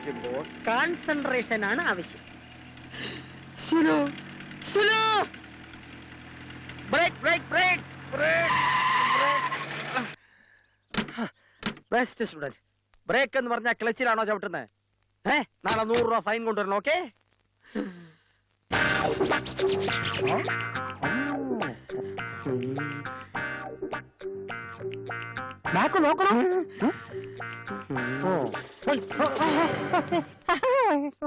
കഴിക്കുമ്പോൾ കോൺസെൻട്രേഷൻ ആണ് ആവശ്യം. Slow slow brake brake brake brake best student. Brake എന്ന് പറഞ്ഞാൽ ക്ലച്ചിലാണോ ചവിട്ടുന്നത്? നാളെ 100 രൂപ ഫൈൻ കൊണ്ടുവരണം. ഓക്കെ? ബാക്ക് നോക്കണം.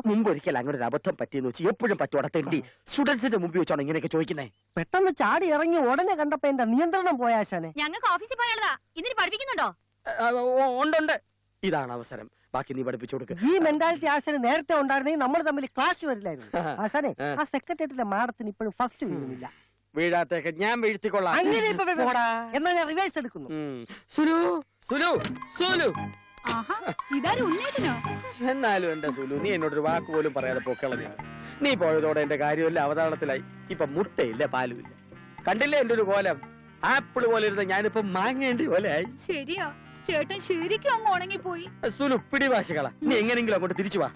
മുമ്പൊരിക്കൽ അങ്ങനെ ഒരു അബദ്ധം പറ്റിയെന്ന് വെച്ച് എപ്പോഴും പറ്റോടത്തേണ്ടി സ്റ്റുഡൻസിന്റെ മുമ്പിൽ വെച്ചാണ് ഇങ്ങനെയൊക്കെ ചോദിക്കുന്നേ. പെട്ടെന്ന് ചാടി ഇറങ്ങി ഉടനെ കണ്ടപ്പോ എന്റെ നിയന്ത്രണം പോയാശാനെ. ഞങ്ങൾക്ക് ഓഫീസിൽ പോയാലതാ. ഇതിന് പഠിപ്പിക്കുന്നുണ്ടോ? ഉണ്ട്. ഇതാണ് അവസരം. ബാക്കി നീ പഠിപ്പിച്ചു കൊടുക്കുക. ഈ മെന്റാലിറ്റി ആശാന് നേരത്തെ ഉണ്ടായിരുന്നെങ്കിൽ നമ്മൾ തമ്മിൽ ക്ലാസ് വരില്ലായിരുന്നു. ആശാനെ, ആ സെക്രട്ടേറിയറ്റിലെ മാഡത്തിന് ഇപ്പോഴും ഫസ്റ്റ് വീഴുന്നില്ല. വീഴാത്തേക്ക് ഞാൻ വീഴ്ത്തിക്കൊള്ളാം. അങ്ങനെ എന്നാ ഞാൻ റിവൈസ് എടുക്കുന്നു. സുലു സുലു സുലു. ഇതാരും ഉണ്ണേറ്റിനോ? എന്നാലും എന്റെ സുലു, നീ എന്നോടൊരു വാക്ക് പോലും പറയാതെ പൊക്കളഞ്ഞു. നീ പോയതോടെ എന്റെ കാര്യമല്ല അവതാളത്തിലായി. ഇപ്പൊ മുട്ടയില്ല, പാലുമില്ല. കണ്ടില്ലേ എന്റെ ഒരു കോലം? ആപ്പിള് പോലെ ഇരുന്ന് ഞാനിപ്പോ മാങ്ങേണ്ടി പോലെയായി. ശരിയാ, ചേട്ടൻ ശരിക്കും അങ്ങ് ഉണങ്ങിപ്പോയി. സുലു, പിടിവാശികളാ. നീ എങ്ങനെങ്കിലും അങ്ങോട്ട് തിരിച്ചു വാ.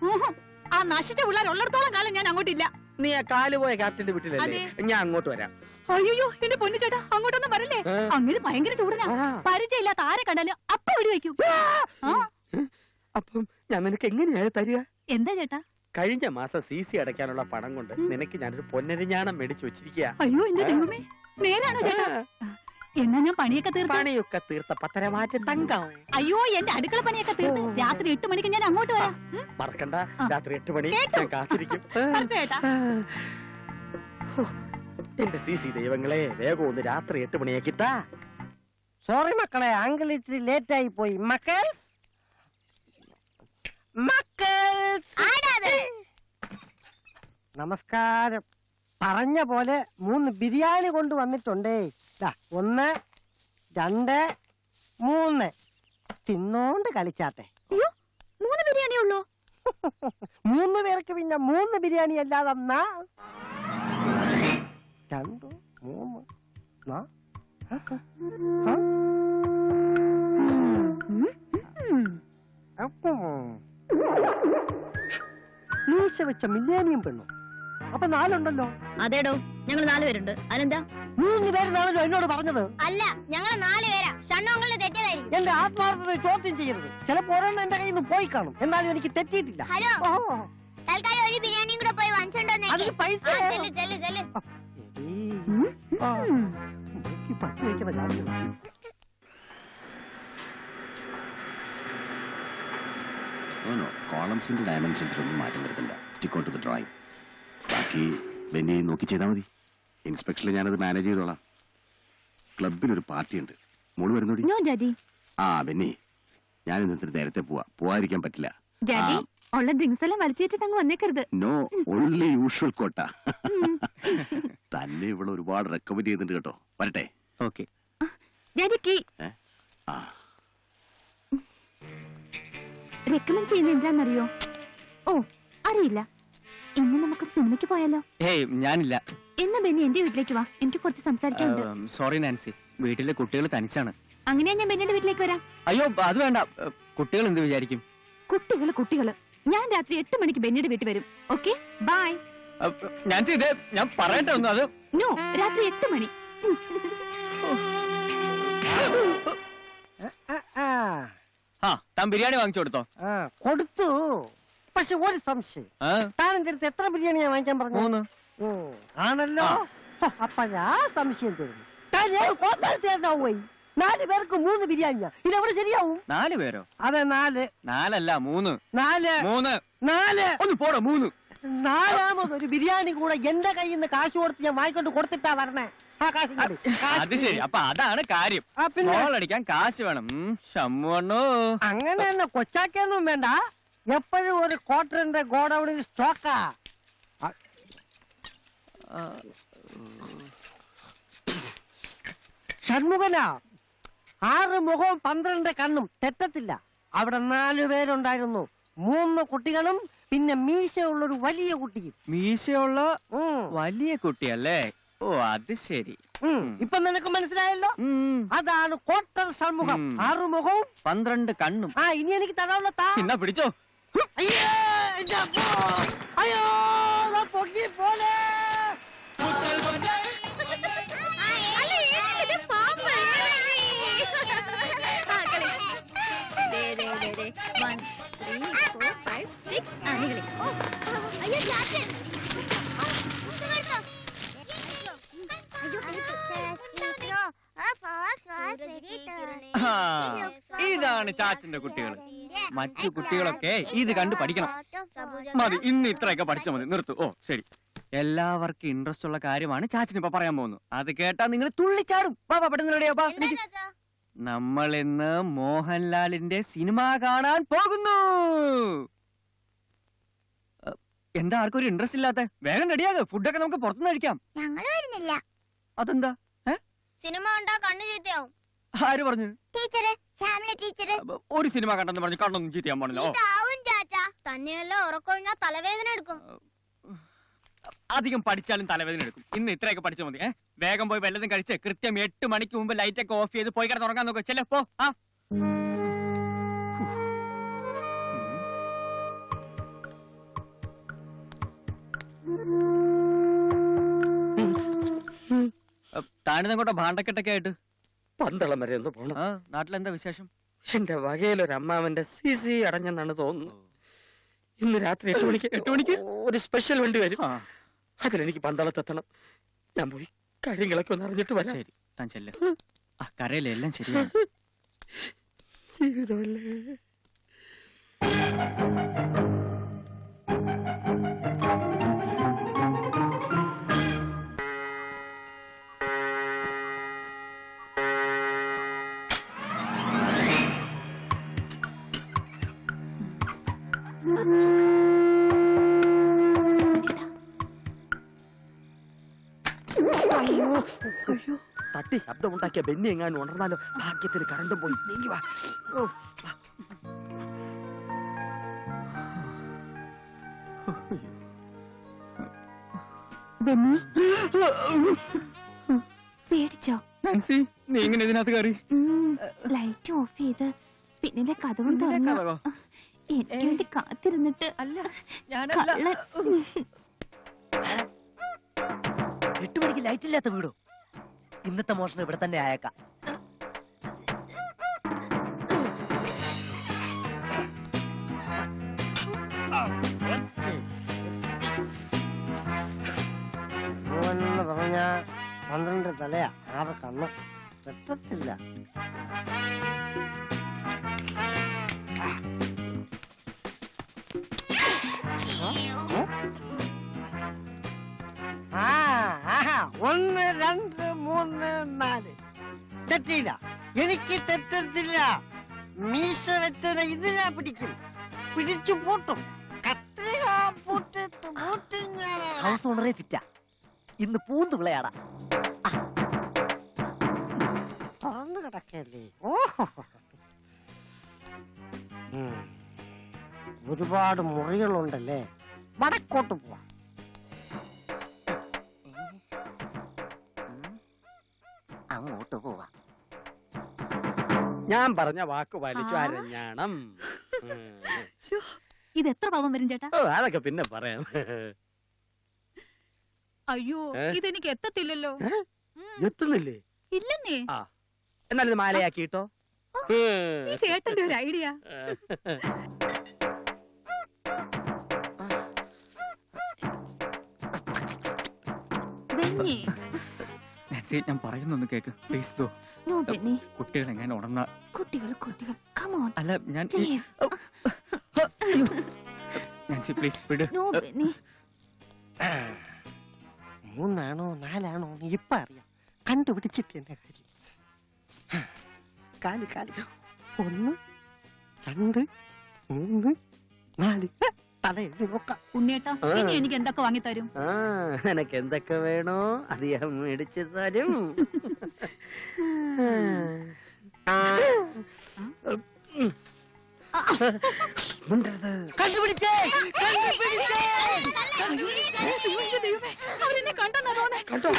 ആ നശിച്ച പിള്ളേർ ഉള്ളിടത്തോളം കാലം ഞാൻ അങ്ങോട്ടില്ല. നീ ആ കാല് പോയ ക്യാപ്റ്റന്റെ വീട്ടിലല്ലേ? ഞാൻ അങ്ങോട്ട് വരാം. അയ്യോ എന്റെ പൊന്നു ചേട്ടാ, അങ്ങോട്ടൊന്നും വരല്ലേ. അങ്ങനെ ഭയങ്കര ചൂടനാ. പരിചയമില്ലാത്ത ആരെ കണ്ടാലും അപ്പ വെടിവെക്കും. അപ്പം ഞാൻ നിനക്ക് എങ്ങനെയാ തരിക? എന്താ ചേട്ടാ? കഴിഞ്ഞ മാസം CC അടയ്ക്കാനുള്ള പണം കൊണ്ട് നിനക്ക് ഞാനൊരു പൊന്നരിഞ്ഞാണം മേടിച്ചു വെച്ചിരിക്കുക. അയ്യോ എന്റെ ദൈവമേ, നേരാണോ ചേട്ടാ? എന്നാ ഞാൻ പണിയൊക്കെ തീർത്ത പത്തരമാറ്റ തങ്കം. അയ്യോ എന്റെ അടുക്കള പണിയൊക്കെ തീർത്ത് രാത്രി 8 മണിക്ക് ഞാൻ അങ്ങോട്ട് വരാം. മറക്കണ്ട, രാത്രി 8 മണി ഞാൻ കാത്തിരിക്കും. എന്റെ CC ദൈവങ്ങളെ, വേഗം ഒന്ന് രാത്രി 8 മണിയാക്കിത്താ. സോറി മക്കളെ, അങ്കിൾ ഇച്ചിരി ലേറ്റ് ആയി പോയി. മക്കൾസ് നമസ്കാരം. പറഞ്ഞ പോലെ 3 ബിരിയാണി കൊണ്ടുവന്നിട്ടുണ്ടേ. 1 2 3 തിന്നോണ്ട് കളിച്ചാട്ടെ. 3 ബിരിയാണി ഉള്ളൂ? 3 പേർക്ക് പിന്നെ 3 ബിരിയാണി അല്ലാതെ 2 3 മീശ വെച്ച മില്ലേനിയം പെണ്ണു. അപ്പൊ 4 ഉണ്ടല്ലോ. അതേടോ, ഞങ്ങൾ 4 പേരുണ്ട്. അതെന്താ? 3 പേരെന്നാണല്ലോ എന്നോട് പറഞ്ഞത്. അല്ല, ഞങ്ങൾ 4 പേരാ. ഷണ്ണോങ്ങളെ തെറ്റിയതായിരിക്കും. എന്റെ ആത്മാർത്ഥത ചോദ്യം ചെയ്യരുത്. ചിലപ്പോ ഒരെണ്ണം എന്റെ കയ്യിൽ നിന്ന് പോയി കാണും. എന്നാലും എനിക്ക് തെറ്റിയിട്ടില്ല. ഹലോ, തൽക്കാലം ഒരു ബിരിയാണിയും കൂടെ പോയി വാങ്ങിച്ചോണ്ടോ. അതിന് പൈസ കോളംസിന്റെ ഡയമെൻഷൻസിലൊന്നും മാറ്റം വരുത്തില്ല. Stick on to the drawing. ബാക്കി ബെന്നി നോക്കി ചെയ്താൽ മതി. ഇൻസ്പെക്ഷനിൽ ഞാനത് മാനേജ് ചെയ്തോളാം. ക്ലബിലൊരു പാർട്ടി ഉണ്ട്. മോള് വരുന്നോടി. ആ ബെന്നി, ഞാൻ ഇന്നത്തെ നേരത്തെ പോവാതിരിക്കാൻ പറ്റില്ല. ഉള്ള ഡ്രിങ്ക്സ് എല്ലാം വലിച്ചിട്ട് അങ്ങ് വന്നേക്കരുത്. നോ, ഓൺലി യൂഷ്വൽ കോട്ട. തന്നെ ഇവിടെ ഒരുപാട് റെക്കമെൻഡ് ചെയ്തിട്ടുണ്ട് കേട്ടോ. വരട്ടെ? ഓക്കെ. റെക്കമെൻഡ് ചെയ്യുന്നത് എന്താണെന്നറിയോ? ഓ, അറിയില്ല. ഇന്ന് നമുക്ക് സിനിമയ്ക്ക് പോയാലോ? ഏയ്, ഞാനില്ല. എന്നാ ബെന്നി എന്റെ വീട്ടിലേക്ക് വാ, എനിക്ക് കുറച്ച് സംസാരിക്കാനുണ്ട്. സോറി നാൻസി, വീട്ടിലെ കുട്ടികൾ തനിച്ചാണ്. അങ്ങനെയാ ഞാൻ ബെന്നിയുടെ വീട്ടിലേക്ക് വരാം. അയ്യോ അത് വേണ്ട. കുട്ടികൾ എന്ത് വിചാരിക്കും? കുട്ടികള്. ഞാൻ രാത്രി 8 മണിക്ക് ബെന്നിയുടെ വീട്ടിൽ വരും. Okay, bye. ഞാൻ പറയട്ടെ ഒന്ന്. അത് നോ, രാത്രി 8 മണി. താൻ ബിരിയാണി വാങ്ങിച്ചു കൊടുത്തോ? കൊടുത്തു. പക്ഷെ ഒരു സംശയം, താൻ എന്റെ അടുത്ത് എത്ര ബിരിയാണിയാ വാങ്ങിക്കാൻ പറഞ്ഞു? 3. ആണല്ലോ. അപ്പൊ ഞാൻ സംശയം തീർന്നു. പോയി 4 പേർക്ക് 3 ബിരിയാണിയാ. ഇതെവിടെ ശരിയാവും? 4 പേരോ? അതെ, 4. 4 അല്ല 3. 4 ഒന്ന് പോടോ. 3. 4ാമതൊരു ബിരിയാണി കൂടെ എന്റെ കയ്യിൽ നിന്ന് കാശ് കൊടുത്ത് ഞാൻ വാങ്ങിക്കൊണ്ട് കൊടുത്തിട്ടാ വരണേ. അത് ശരി. അപ്പൊ അതാണ് കാര്യം. അടിക്കാൻ കാശ് വേണം. അങ്ങനെ തന്നെ കൊച്ചാക്കൊന്നും വേണ്ട. എപ്പോഴും ഒരു ക്വാർട്ടറിന്റെ ഗോഡൌണിൽ സ്റ്റോക്കാ. ഷൺമുഖനാ, 6 മുഖവും 12 കണ്ണും തെറ്റത്തില്ല. അവിടെ 4 പേരുണ്ടായിരുന്നു. 3 കുട്ടികളും പിന്നെ മീശയുള്ളൊരു വലിയ കുട്ടിയും. മീശയുള്ള വലിയ കുട്ടിയല്ലേ? ഓ, അത് ശരി. ഇപ്പൊ നിനക്ക് മനസ്സിലായല്ലോ. അതാണ് ക്വാർട്ടർ ഷൺമുഖം. 6 മുഖവും 12 കണ്ണും. ഇനി എനിക്ക് തരാനുള്ള താ. പിടിച്ചോ. അയ്യേ അയ്യോ പൊക്കി പോലെ ഇതാണ് ചാച്ചന്റെ കുട്ടികൾ. മറ്റു കുട്ടികളൊക്കെ ഇത് കണ്ട് പഠിക്കണം. മതി, ഇന്ന് ഇത്രയൊക്കെ പഠിച്ചാൽ മതി. നിർത്തു. ഓ ശരി. എല്ലാവർക്കും ഇൻട്രസ്റ്റ് ഉള്ള കാര്യമാണ് ചാച്ചൻ ഇപ്പൊ പറയാൻ പോകുന്നു. അത് കേട്ടാ നിങ്ങൾ തുള്ളിച്ചാടും. പാപ്പാ പെട്ടെന്ന് റെഡിയാ. നമ്മൾ ഇന്ന് മോഹൻലാലിന്റെ സിനിമ കാണാൻ പോകുന്നു. എന്താ ആർക്കും ഒരു ഇൻട്രസ്റ്റ് ഇല്ലാത്ത? വേഗം റെഡിയാകും. ഫുഡൊക്കെ നമുക്ക് പുറത്തുനിന്ന് കഴിക്കാം. ഞങ്ങൾ വരുന്നില്ല. അതെന്താ? സിനിമ കണ്ടാ കണ്ണു ചീത്തയാവും. ആര് പറഞ്ഞു? Teacher, Shyamila teacher. ഒരു സിനിമ കണ്ടെന്ന് പറഞ്ഞു കണ്ണൊന്നും ചീത്തയാൻ പാടില്ല. ഇതാവും ചാച്ചാ. തന്നെയല്ല ഉറക്കൊഴിഞ്ഞാ തലവേദന എടുക്കും. അധികം പഠിച്ചാലും തലവേദന എടുക്കും. ഇന്ന് ഇത്രയൊക്കെ പഠിച്ചാൽ മതി. വേഗം പോയി വല്ലതും കഴിച്ച് കൃത്യം 8 മണിക്ക് മുമ്പ് ലൈറ്റ് ഒക്കെ ഓഫ് ചെയ്ത് പോയി കിടന്ന് ഉറങ്ങാൻ നോക്കുക. ചെല്ലോ പോ. താണിതങ്ങോട്ടോ ഭാണ്ടക്കെട്ടൊക്കെ ആയിട്ട് പന്തളം വരെ ഒന്ന് പോണം. നാട്ടിലെന്താ വിശേഷം? എന്റെ വകയിലൊരു അമ്മാവന്റെ CC അടഞ്ഞെന്നാണ് തോന്നുന്നു. ഇന്ന് രാത്രി 8 മണിക്ക് ഒരു സ്പെഷ്യൽ വണ്ടി വരും. അതിലെനിക്ക് പന്തളത്തെത്തണം. ഞാൻ പോയി കാര്യങ്ങളൊക്കെ ഒന്ന് അറിഞ്ഞിട്ട് വരാം. ശരി, താൻ ചെല്ല്. കരയിലെ എല്ലാം ശരിയാണ്. ജീവിതമല്ലേ. തട്ടി ശബ്ദമുണ്ടാക്കിയ ബെന്നി എങ്ങാനും ഉണർന്നാലോ? ഭാഗ്യത്തിന് കറണ്ടും പോയി. നീങ്ങി വാ. പേടിച്ചോ? നാൻസി, നീ ഇങ്ങനെ ഇതിനകത്ത് കയറി? ലൈറ്റ് ഓഫ് ചെയ്ത് പിന്നെ കഥവും തുറന്നു എനിക്ക് വേണ്ടി കാത്തിരുന്നിട്ട്. അല്ല, കള്ളൻ. 8 മണിക്ക് ലൈറ്റ് ഇല്ലാത്ത വീടോ? ഇന്നത്തെ മോഷണം ഇവിടെ തന്നെ ആയേക്കാം. പറഞ്ഞ 12 തലയാ, 6 കണ്ണ്. തെറ്റത്തില്ല. ഒന്ന് 2 3 4 തെറ്റില്ല. എനിക്ക് തെറ്റത്തില്ല. മീശ വെച്ചത് ഇത് ഞാൻ പിടിക്കും. പിടിച്ചു പൂട്ടും. കത്രിക പൂട്ടിട്ട് പൂട്ടി ഞാൻ. ഹൗസ് ഓണറെ ഫിറ്റാ. ഇന്ന് പൂന്ത് വിളയാടാ. തുറന്നു കിടക്കല്ലേ. ഒരുപാട് മുറികളുണ്ടല്ലേ. വടക്കോട്ട് പോവാ. അങ്ങോട്ട് പോവാ. ഞാൻ പറഞ്ഞ വാക്ക് വലിച്ചു അരഞ്ഞാണം. ഇത് എത്ര പാവം വരും ചേട്ടാ? അതൊക്കെ പിന്നെ പറയാം. അയ്യോ, ഇതെനിക്ക് എത്തത്തില്ലല്ലോ. എത്തുന്നില്ലേ? ഇല്ലെന്നേ. എന്നാലിത് മാലയാക്കിട്ടോ. ചേട്ടന്റെ ഒരു ഐഡിയ. ബെന്നി, ഞാൻ പറയുന്നൊന്ന് കേക്ക് പ്ലീസ്. ഗോ. No Benny. കുട്ടികൾ എങ്ങനെ ഉണർന്ന? കുട്ടികൾ കം ഓൺ. അല്ല ഞാൻ നാൻസി പ്ലീസ് വിട്. No Benny. 3 ആണോ 4 ആണോ ഇപ്പൊ അറിയാം. കണ്ടുപിടിച്ചിട്ട് എന്റെ കാര്യം. കാല് 1 2 3 4 തലയെഴുതി നോക്കാം. ഉണ്ണേട്ടാ, ഇനി എനിക്ക് എന്തൊക്കെ വാങ്ങിത്തരും? എനക്ക് എന്തൊക്കെ വേണോ അത് ഞാൻ മേടിച്ചു തരും. കണ്ടുപിടിച്ചേ. അവരെന്നെ കണ്ടോ?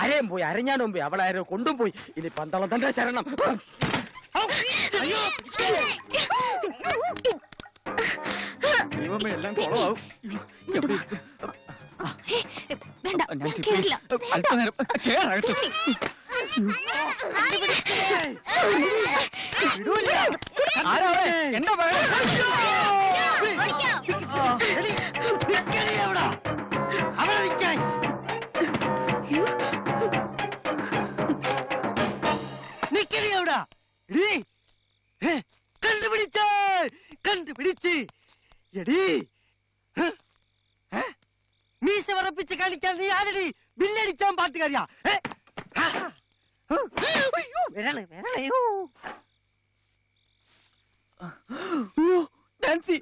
അരെ തലയും പോയി അരഞ്ഞാനും പോയി അവളാരോ കൊണ്ടുപോയി ഇനി പന്തളം തന്നെ ശരണം. ദൈവമേ, എല്ലാം കുളമാവും. വേണ്ട നാൻസി, കേറില്ല. please, അല്പനേരം കേറകത്ത്. ആരാ അവിടെ? എന്താ പറയുക? അവിടെ നിൽക്കാൻ നിക്കണേ അവിടെ. കണ്ടുപിടിച്ചേ, കണ്ടുപിടിച്ച് എടീ. മീശ വിറപ്പിച്ച് കാണിക്കാൻ നീ ആരടി? ബില്ലടിച്ചാൻ പാട്ടുകാരിയാ? വിരള് വിരളയോ. നാൻസി,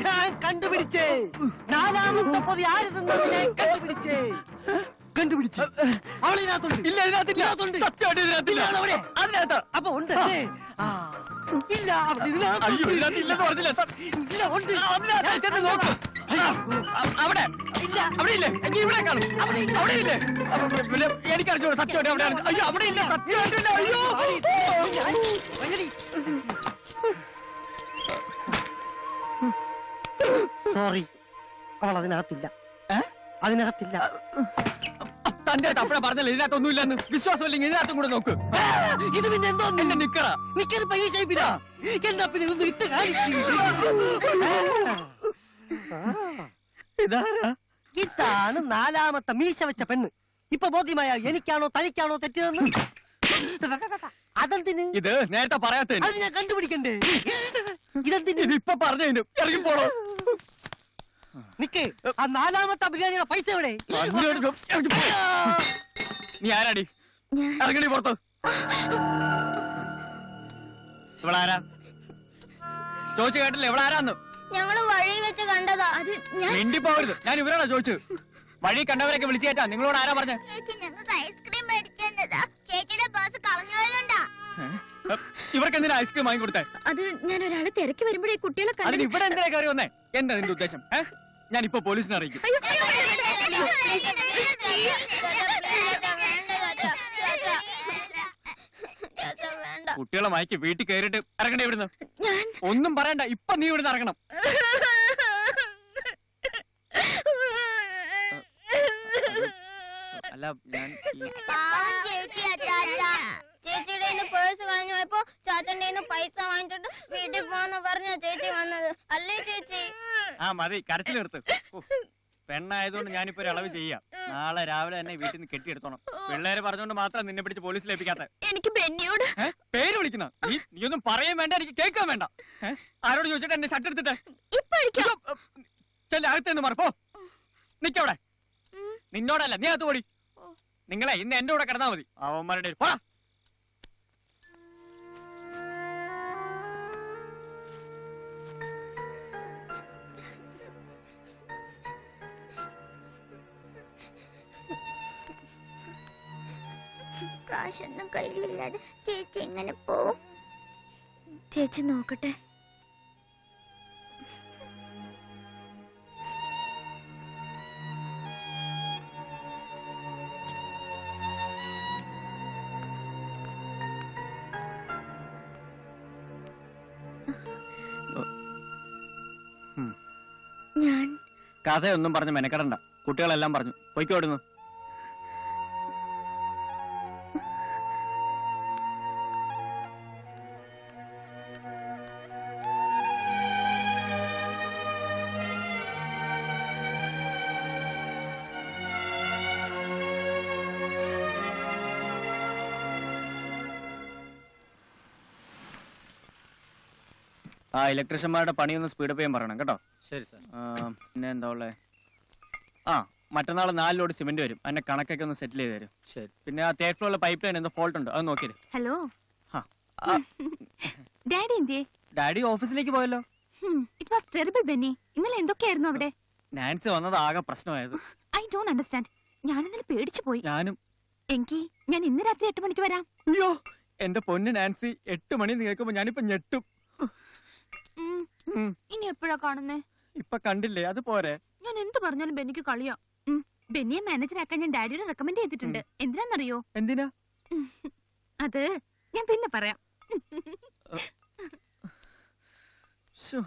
ഞാൻ കണ്ടുപിടിച്ചേ. നാലാമത്തെ പൊതി ആര് തന്നത് ഞാൻ കണ്ടുപിടിച്ചേ. കണ്ടുപിടിച്ചു. അവളിനകത്തുണ്ട്. ഇല്ല, ഇതിനകത്തില്ല. ഇതിനകത്തുണ്ട്. സത്യമായിട്ട് ഇതിനകത്തില്ല. ഇല്ല, അവിടെ. അതിനകത്ത്. അപ്പൊ ഉണ്ട് അല്ലേ? ആ. ഇല്ല, അവിടെ ഇതിനകത്ത് അയ്യോ, ഉണ്ട്. ഇതിനകത്ത് ഇല്ലെന്ന് പറഞ്ഞില്ല. ഇല്ല, ഉണ്ട്. അതിനകത്ത് ചെന്ന് നോക്ക്. അവിടെ ഇല്ല, അവിടെ ഇല്ലേ? എങ്കിൽ ഇവിടെ കാണും. അവിടെ ഇല്ല. അവിടെ ഇല്ലേ? എനിക്കറിഞ്ഞോ സത്യമായിട്ട് അവിടെ ആണ്. അയ്യോ, അവിടെ ഇല്ല. സത്യമായിട്ടില്ല. അയ്യോ. സോറി, അവൾ അതിനകത്തില്ല. അതിനകത്തില്ല. തന്റെ തപ്പഴ പറഞ്ഞല്ലോ ഇതിനകത്തൊന്നുമില്ലെന്ന്. വിശ്വാസമില്ലെങ്കിൽ ഇതിനകത്തും കൂടെ നോക്ക്. ഇത് പിന്നെ എന്തോ എന്റെ നിക്കറ നിക്കറ് പയ്യ ഷേപ്പില്ല. എന്താ പിന്നെ ഇതൊന്നും ഇട്ട് കാണിക്കും. ഇതാരാ? ഇതാണ് നാലാമത്തെ മീശ വെച്ച പെണ്ണ്. ഇപ്പൊ ബോധ്യമായ എനിക്കാണോ തനിക്കാണോ തെറ്റിയതെന്ന്? അതെന്തിന്? ഇത് നേരത്തെ പറയാത്തതിന്. അത് ഞാൻ കണ്ടുപിടിക്കണ്ടേ? ഇതെന്തിന്? ഇതിപ്പൊ പറഞ്ഞതിനും ഇറങ്ങിപ്പോളോ. നിക്ക്, ആ നാലാമത്തെ ബിരിയാണിയുടെ പൈസ എവിടെ? നീ ആരാടി? ഇറങ്ങണി പുറത്ത്. ഇവളാരാ? ചോദിച്ചു കേട്ടില്ലേ ഇവളാരാന്ന്? ഞങ്ങള് വഴി വെച്ച് കണ്ടതാ. അത് ഞാൻ മിണ്ടി പോകരുത്. ഞാൻ ഇവരാണോ ചോദിച്ചത്? വഴി കണ്ടവരൊക്കെ വിളിച്ചു കയറ്റാ. നിങ്ങളോട് ആരാ പറഞ്ഞ? ചേച്ചി ഞങ്ങൾക്ക് ഐസ്ക്രീം മേടിച്ചതാ. ചേച്ചിയുടെ പേഴ്സ് കളഞ്ഞു പോയതുണ്ടാ. ഇവർക്ക് എന്തിനാ ഐസ്ക്രീം വാങ്ങി കൊടുത്തേ? അത് ഞാൻ ഒരാളെ തിരക്കി വരുമ്പോഴേ കുട്ടികളെ അതിന് ഇവിടെ എന്തിനാ കയറി വന്നേ? എന്താ നിന്റെ ഉദ്ദേശം? ഞാൻ ഇപ്പൊ പോലീസിനെ അറിയിക്കും. കുട്ടികളെ മയക്കി വീട്ടിൽ കയറിയിട്ട് ഇറങ്ങണേ ഇവിടുന്ന്. ഒന്നും പറയണ്ട, ഇപ്പൊ നീ ഇവിടുന്ന് ഇറങ്ങണം. അല്ല, ഞാൻ ചേച്ചിയുടെ പേഴ്സ് കളഞ്ഞു പോയപ്പോ ചാച്ചന്റെ പൈസ വാങ്ങിച്ചിട്ട് വീട്ടിൽ പോവാന്ന് പറഞ്ഞ ചേച്ചി വന്നത് അല്ലേ ചേച്ചി? ആ മതി, കരച്ചിൽ നിർത്ത്. പെണ്ണായതുകൊണ്ട് ഞാനിപ്പോ ഒരു അളവ് ചെയ്യാം. നാളെ രാവിലെ തന്നെ വീട്ടിൽ നിന്ന് കെട്ടിയെടുത്തോണം. പിള്ളേര് പറഞ്ഞുകൊണ്ട് മാത്രം നിന്നെ പിടിച്ച് പോലീസിൽ ഏൽപ്പിക്കാത്ത. എനിക്ക് ബെന്നിയോട് പേര് വിളിക്കുന്ന നീ ഒന്നും പറയാൻ വേണ്ട, എനിക്ക് കേൾക്കാൻ വേണ്ട. ആരോട് ചോദിച്ചിട്ട് എന്നെ ഷർട്ട് എടുത്തിട്ട് ചെല്ല അകത്തേന്ന് മറപ്പോ. നിക്കവിടെ. നിന്നോടല്ല, നീ അകത്ത് പോടി. നിങ്ങളെ ഇന്ന് എന്റെ കൂടെ കിടന്നാ മതി. അവന്മാരുടെ പോടാ. കാശൊന്നും കയ്യിലില്ലാതെ ചേച്ചി എങ്ങനെ പോവും? ചേച്ചി നോക്കട്ടെ. ഞാൻ കഥയൊന്നും പറഞ്ഞ് മെനക്കെടണ്ട. കുട്ടികളെല്ലാം പറഞ്ഞു പൊയ്ക്കോടുന്നു. ആ ഇലക്ട്രീഷ്യന്മാരുടെ പണിയൊന്ന് സ്പീഡപ്പ് ചെയ്യാൻ പറയണം കേട്ടോ. ശരി സാർ. പിന്നെ എന്താ ഉള്ളേ? ആ മറ്റന്നാൾ 4 ലോഡ് സിമെന്റ് വരും. അതിന്റെ കണക്കൊക്കെ ഒന്ന് സെറ്റിൽ ചെയ്ത് തരും. ശരി. പിന്നെ ആ തേർഡ് ഫ്ലോറിലെ പൈപ്പ് ലൈൻ എന്തോ ഫോൾട്ട് ഉണ്ട്, അത് നോക്കിയത്. ഹലോ ഡാഡി എന്തേ? ഡാഡി ഓഫീസിലേക്ക് പോയല്ലോ. It was terrible Benny. ഇന്നലെ എന്തൊക്കെയായിരുന്നു അവിടെ? നാൻസി വന്നത് ആകെ പ്രശ്നമായത്. I don't understand. ഞാൻ ഇന്നലെ പേടിച്ചു പോയി. ഞാനും. എങ്കിൽ ഞാൻ ഇന്ന് രാത്രി 8 മണിക്ക് വരാം. അയ്യോ എന്റെ പൊന്ന് നാൻസി, 8 മണി കേൾക്കുമ്പോ ഞാനിപ്പോ ഞെട്ടും. ഇനി എപ്പോഴാ കാണുന്നേ? ഇപ്പൊ കണ്ടില്ലേ, അത് പോരെ. ഞാൻ എന്ത് പറഞ്ഞാലും ബെന്നിക്ക് കളിയാ. ബെന്നിയെ മാനേജറാക്കാൻ ഞാൻ ഡാഡിയോട് റെക്കമെൻഡ് ചെയ്തിട്ടുണ്ട്. എന്തിനാന്നറിയോ? എന്തിനാ? അത് ഞാൻ പിന്നെ പറയാം. ശ്ശോ.